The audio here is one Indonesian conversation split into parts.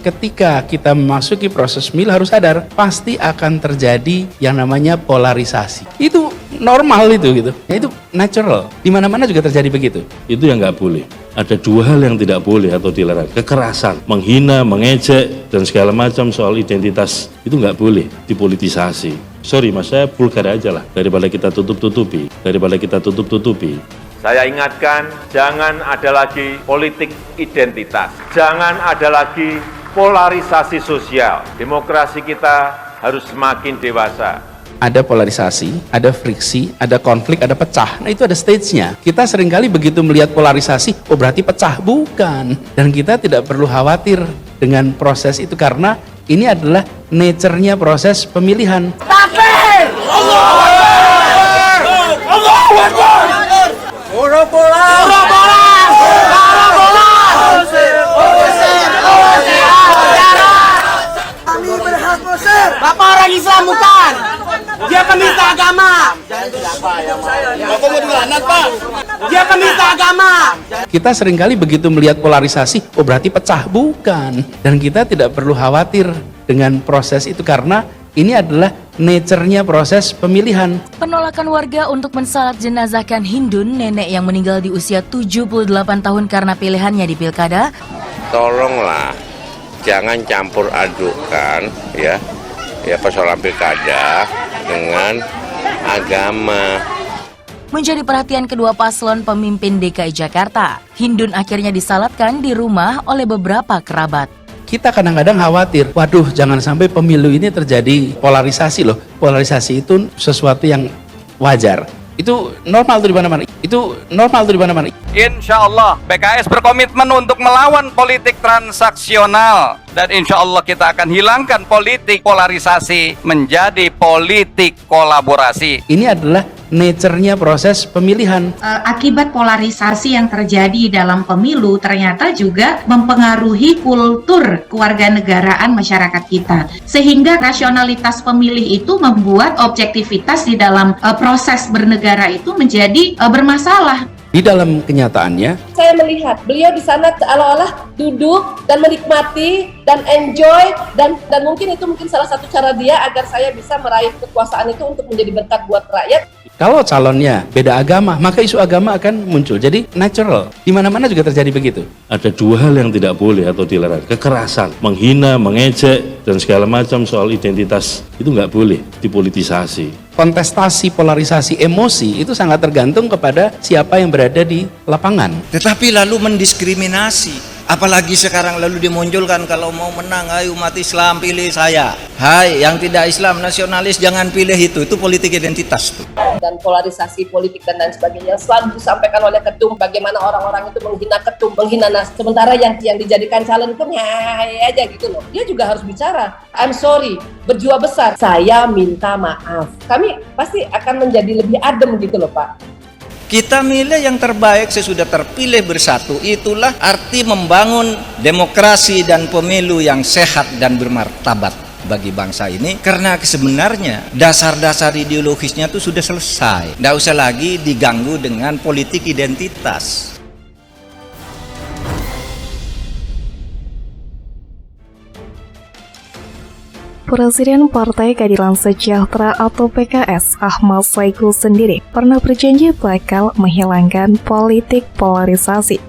ketika kita memasuki proses pemilu harus sadar pasti akan terjadi yang namanya polarisasi. Itu normal itu gitu. Ya, itu natural. Di mana-mana juga terjadi begitu. Itu yang nggak boleh. Ada dua hal yang tidak boleh atau dilarang. Kekerasan, menghina, mengejek, dan segala macam soal identitas. Itu nggak boleh dipolitisasi. Sorry mas, saya vulgar aja lah. Daripada kita tutup-tutupi. Saya ingatkan, jangan ada lagi politik identitas. Jangan ada lagi polarisasi sosial. Demokrasi kita harus semakin dewasa. Ada polarisasi, ada friksi, ada konflik, ada pecah. Nah itu ada stage-nya. Kita seringkali begitu melihat polarisasi, oh berarti pecah. Bukan. Dan kita tidak perlu khawatir dengan proses itu karena ini adalah nature-nya proses pemilihan. Takbir! Allahu Akbar! Allahu Akbar! Ura bola! Ura bola! Ura bola! Kami berhak usir! Bapak orang Islam bukan! Dia penista agama! Bapak mau dilanat, Pak! Dia penista agama! Kita seringkali begitu melihat polarisasi, oh berarti pecah. Bukan. Dan kita tidak perlu khawatir dengan proses itu karena ini adalah nature-nya proses pemilihan. Penolakan warga untuk mensalat jenazahkan Hindun, nenek yang meninggal di usia 78 tahun karena pilihannya di pilkada. Tolonglah, jangan campur adukan ya persoalan pilkada dengan agama. Menjadi perhatian kedua paslon pemimpin DKI Jakarta, Hindun akhirnya disalatkan di rumah oleh beberapa kerabat. Kita kadang-kadang khawatir, waduh jangan sampai pemilu ini terjadi polarisasi loh. Polarisasi itu sesuatu yang wajar. Itu normal tuh di mana-mana. Insya Allah PKS berkomitmen untuk melawan politik transaksional. Dan insya Allah kita akan hilangkan politik polarisasi menjadi politik kolaborasi. Ini adalah nature-nya proses pemilihan. Akibat polarisasi yang terjadi dalam pemilu ternyata juga mempengaruhi kultur kewarganegaraan masyarakat kita. Sehingga rasionalitas pemilih itu membuat objektivitas di dalam proses bernegara itu menjadi bermasalah. Di dalam kenyataannya, saya melihat beliau di sana seolah-olah duduk dan menikmati dan enjoy dan mungkin salah satu cara dia agar saya bisa meraih kekuasaan itu untuk menjadi berkat buat rakyat. kalau calonnya beda agama, maka isu agama akan muncul. Jadi natural. Di mana-mana juga terjadi begitu. Ada dua hal yang tidak boleh atau dilarang. Kekerasan, menghina, mengejek, dan segala macam soal identitas. Itu nggak boleh dipolitisasi. Kontestasi, polarisasi, emosi itu sangat tergantung kepada siapa yang berada di lapangan. Tetapi lalu mendiskriminasi. Apalagi sekarang lalu dimunculkan kalau mau menang, ayo umat Islam pilih saya. Hai, yang tidak Islam nasionalis jangan pilih itu politik identitas tuh. Dan polarisasi politik dan lain sebagainya selalu disampaikan oleh ketum, bagaimana orang-orang itu menghina ketum, menghina nas. Sementara yang dijadikan calon itu aja gitu loh. Dia juga harus bicara. I'm sorry, berjiwa besar. Saya minta maaf. Kami pasti akan menjadi lebih adem gitu loh Pak. Kita milih yang terbaik sesudah terpilih bersatu. Itulah arti membangun demokrasi dan pemilu yang sehat dan bermartabat bagi bangsa ini. Karena sebenarnya dasar-dasar ideologisnya itu sudah selesai. Tidak usah lagi diganggu dengan politik identitas. Presiden Partai Keadilan Sejahtera atau PKS, Ahmad Saiku sendiri pernah berjanji bakal menghilangkan politik polarisasi.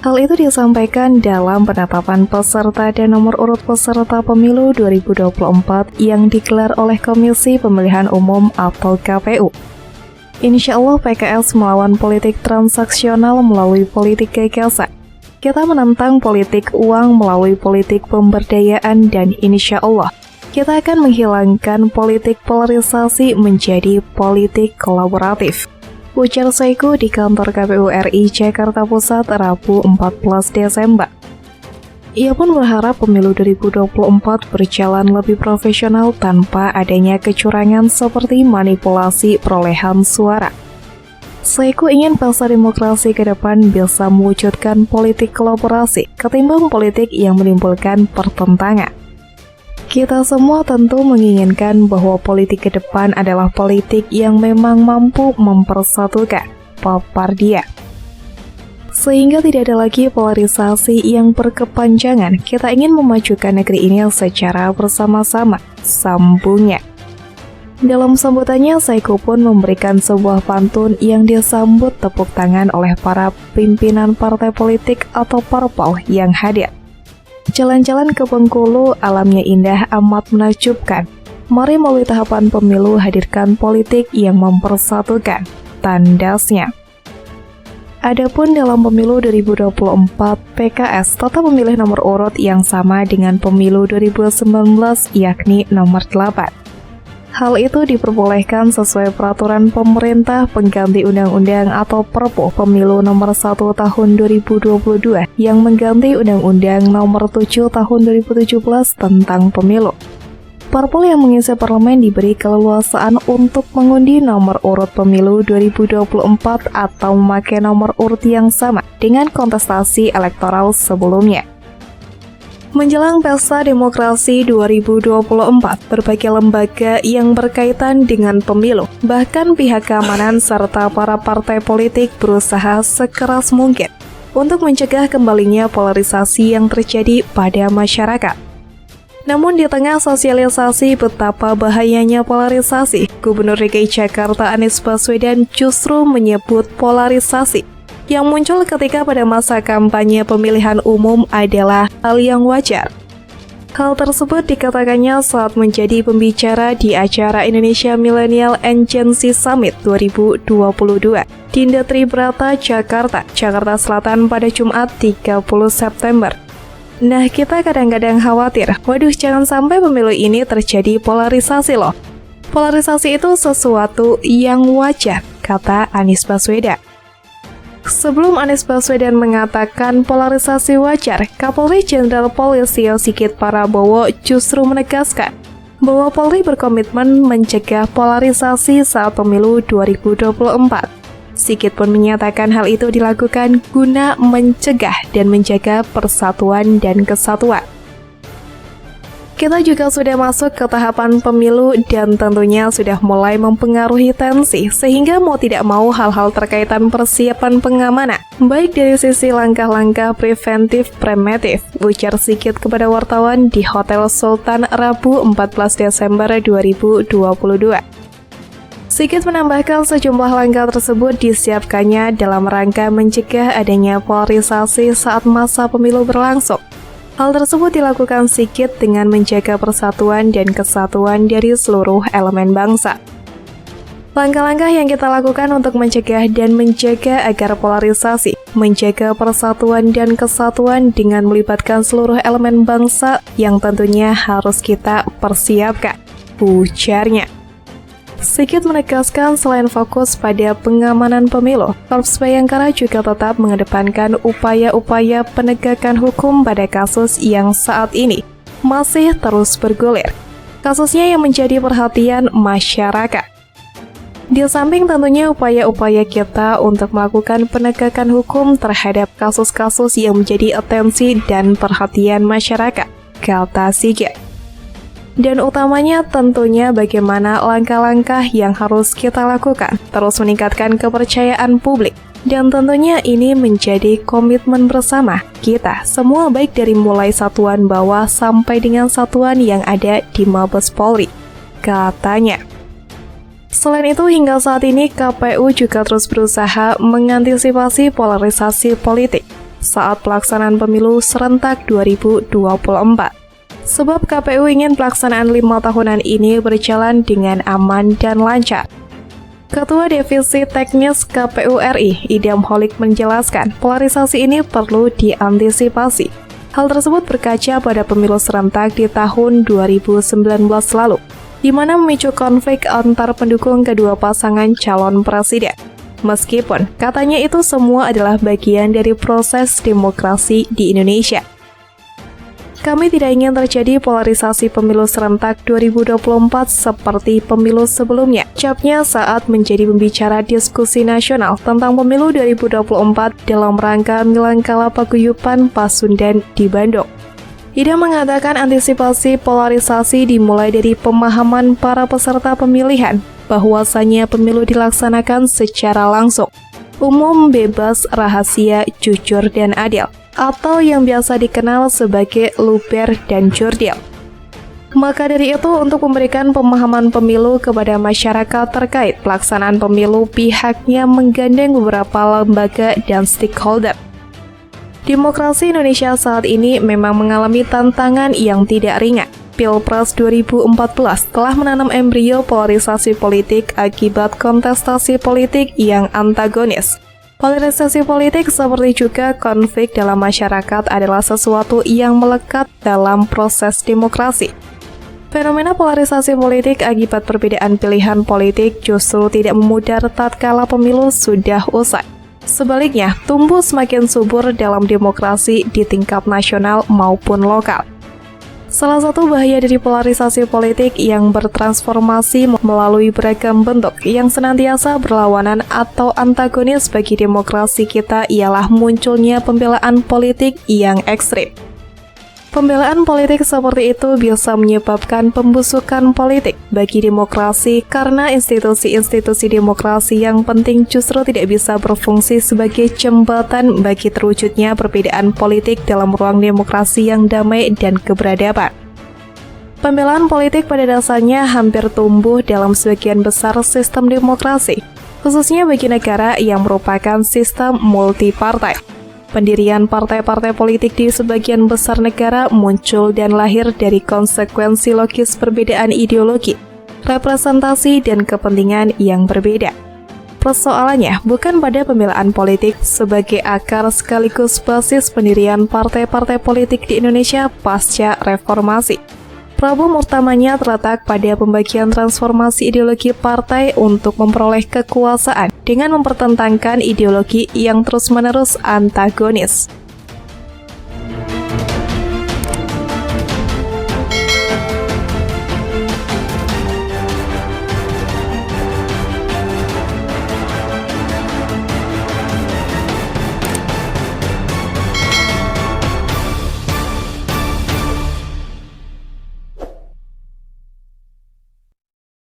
Hal itu disampaikan dalam penetapan peserta dan nomor urut peserta pemilu 2024 yang digelar oleh Komisi Pemilihan Umum atau KPU. Insya Allah PKS melawan politik transaksional melalui politik gagasan. Kita menentang politik uang melalui politik pemberdayaan dan insya Allah kita akan menghilangkan politik polarisasi menjadi politik kolaboratif. Ujar Saiku di kantor KPU RI Jakarta Pusat Rabu 14 Desember. Ia pun berharap pemilu 2024 berjalan lebih profesional tanpa adanya kecurangan seperti manipulasi perolehan suara. Saiku ingin pesta demokrasi ke depan bisa mewujudkan politik kolaborasi ketimbang politik yang menimbulkan pertentangan. Kita semua tentu menginginkan bahwa politik ke depan adalah politik yang memang mampu mempersatukan, papar dia. Sehingga tidak ada lagi polarisasi yang berkepanjangan. Kita ingin memajukan negeri ini secara bersama-sama. Sambungnya. Dalam sambutannya, Saiku pun memberikan sebuah pantun yang disambut tepuk tangan oleh para pimpinan partai politik atau parpol yang hadir. Jalan-jalan ke Bengkulu, alamnya indah amat menakjubkan. Mari melalui tahapan pemilu hadirkan politik yang mempersatukan. Tandasnya. Adapun dalam pemilu 2024, PKS tetap memilih nomor urut yang sama dengan pemilu 2019, yakni nomor 8. Hal itu diperbolehkan sesuai peraturan pemerintah pengganti undang-undang atau Perpu Pemilu nomor 1 tahun 2022 yang mengganti Undang-Undang nomor 7 tahun 2017 tentang pemilu. Parpol yang mengisi parlemen diberi keleluasaan untuk mengundi nomor urut pemilu 2024 atau memakai nomor urut yang sama dengan kontestasi elektoral sebelumnya. Menjelang Pesta Demokrasi 2024, berbagai lembaga yang berkaitan dengan pemilu, bahkan pihak keamanan serta para partai politik berusaha sekeras mungkin untuk mencegah kembalinya polarisasi yang terjadi pada masyarakat. Namun di tengah sosialisasi betapa bahayanya polarisasi, Gubernur DKI Jakarta Anies Baswedan justru menyebut polarisasi yang muncul ketika pada masa kampanye pemilihan umum adalah hal yang wajar. Hal tersebut dikatakannya saat menjadi pembicara di acara Indonesia Millennial and Gen Z Summit 2022 di Industri Brata, Jakarta Selatan pada Jumat 30 September. Nah, kita kadang-kadang khawatir, waduh jangan sampai pemilu ini terjadi polarisasi loh. Polarisasi itu sesuatu yang wajar, kata Anies Baswedan. Sebelum Anies Baswedan mengatakan polarisasi wajar, Kapolri Jenderal Polisi Sigit Prabowo justru menegaskan bahwa Polri berkomitmen mencegah polarisasi saat pemilu 2024. Sigit pun menyatakan hal itu dilakukan guna mencegah dan menjaga persatuan dan kesatuan. Kita juga sudah masuk ke tahapan pemilu dan tentunya sudah mulai mempengaruhi tensi, sehingga mau tidak mau hal-hal terkaitan persiapan pengamanan, baik dari sisi langkah-langkah preventif prematif, ujar Sigit kepada wartawan di Hotel Sultan Rabu 14 Desember 2022. Sigit menambahkan sejumlah langkah tersebut disiapkannya dalam rangka mencegah adanya polarisasi saat masa pemilu berlangsung. Hal tersebut dilakukan Sigit dengan menjaga persatuan dan kesatuan dari seluruh elemen bangsa. Langkah-langkah yang kita lakukan untuk mencegah dan menjaga agar polarisasi, menjaga persatuan dan kesatuan dengan melibatkan seluruh elemen bangsa yang tentunya harus kita persiapkan, ujarnya. Sigit menegaskan selain fokus pada pengamanan pemilu, Korps Bayangkara juga tetap mengedepankan upaya-upaya penegakan hukum pada kasus yang saat ini masih terus bergulir. Kasusnya yang menjadi perhatian masyarakat. Di samping tentunya upaya-upaya kita untuk melakukan penegakan hukum terhadap kasus-kasus yang menjadi atensi dan perhatian masyarakat, kata Sigit. Dan utamanya tentunya bagaimana langkah-langkah yang harus kita lakukan, terus meningkatkan kepercayaan publik. Dan tentunya ini menjadi komitmen bersama kita semua, baik dari mulai satuan bawah sampai dengan satuan yang ada di Mabes Polri, katanya. Selain itu, hingga saat ini KPU juga terus berusaha mengantisipasi polarisasi politik saat pelaksanaan pemilu serentak 2024. Sebab KPU ingin pelaksanaan 5 tahunan ini berjalan dengan aman dan lancar. Ketua Divisi Teknis KPU RI, Idam Holik menjelaskan, polarisasi ini perlu diantisipasi. Hal tersebut berkaca pada pemilu serentak di tahun 2019 lalu, di mana memicu konflik antar pendukung kedua pasangan calon presiden. Meskipun katanya itu semua adalah bagian dari proses demokrasi di Indonesia. Kami tidak ingin terjadi polarisasi pemilu serentak 2024 seperti pemilu sebelumnya, ucapnya saat menjadi pembicara diskusi nasional tentang pemilu 2024 dalam rangka Milangkala Paguyuban Pasundan di Bandung. Ida mengatakan antisipasi polarisasi dimulai dari pemahaman para peserta pemilihan bahwasanya pemilu dilaksanakan secara langsung. umum, bebas, rahasia, jujur, dan adil, atau yang biasa dikenal sebagai luber dan jurdil. Maka dari itu, untuk memberikan pemahaman pemilu kepada masyarakat terkait pelaksanaan pemilu, pihaknya menggandeng beberapa lembaga dan stakeholder. Demokrasi Indonesia saat ini memang mengalami tantangan yang tidak ringan. Pilpres 2014 telah menanam embrio polarisasi politik akibat kontestasi politik yang antagonis. Polarisasi politik seperti juga konflik dalam masyarakat adalah sesuatu yang melekat dalam proses demokrasi. Fenomena polarisasi politik akibat perbedaan pilihan politik justru tidak memudar tatkala pemilu sudah usai. Sebaliknya, tumbuh semakin subur dalam demokrasi di tingkat nasional maupun lokal. Salah satu bahaya dari polarisasi politik yang bertransformasi melalui beragam bentuk yang senantiasa berlawanan atau antagonis bagi demokrasi kita ialah munculnya pembelaan politik yang ekstrim. Pembelaan politik seperti itu bisa menyebabkan pembusukan politik bagi demokrasi karena institusi-institusi demokrasi yang penting justru tidak bisa berfungsi sebagai jembatan bagi terwujudnya perbedaan politik dalam ruang demokrasi yang damai dan keberadaban. Pembelaan politik pada dasarnya hampir tumbuh dalam sebagian besar sistem demokrasi, khususnya bagi negara yang merupakan sistem multipartai. Pendirian partai-partai politik di sebagian besar negara muncul dan lahir dari konsekuensi logis perbedaan ideologi, representasi, dan kepentingan yang berbeda. Persoalannya bukan pada pembelaan politik sebagai akar sekaligus basis pendirian partai-partai politik di Indonesia pasca reformasi. Problem utamanya terletak pada pembagian transformasi ideologi partai untuk memperoleh kekuasaan dengan mempertentangkan ideologi yang terus-menerus antagonis.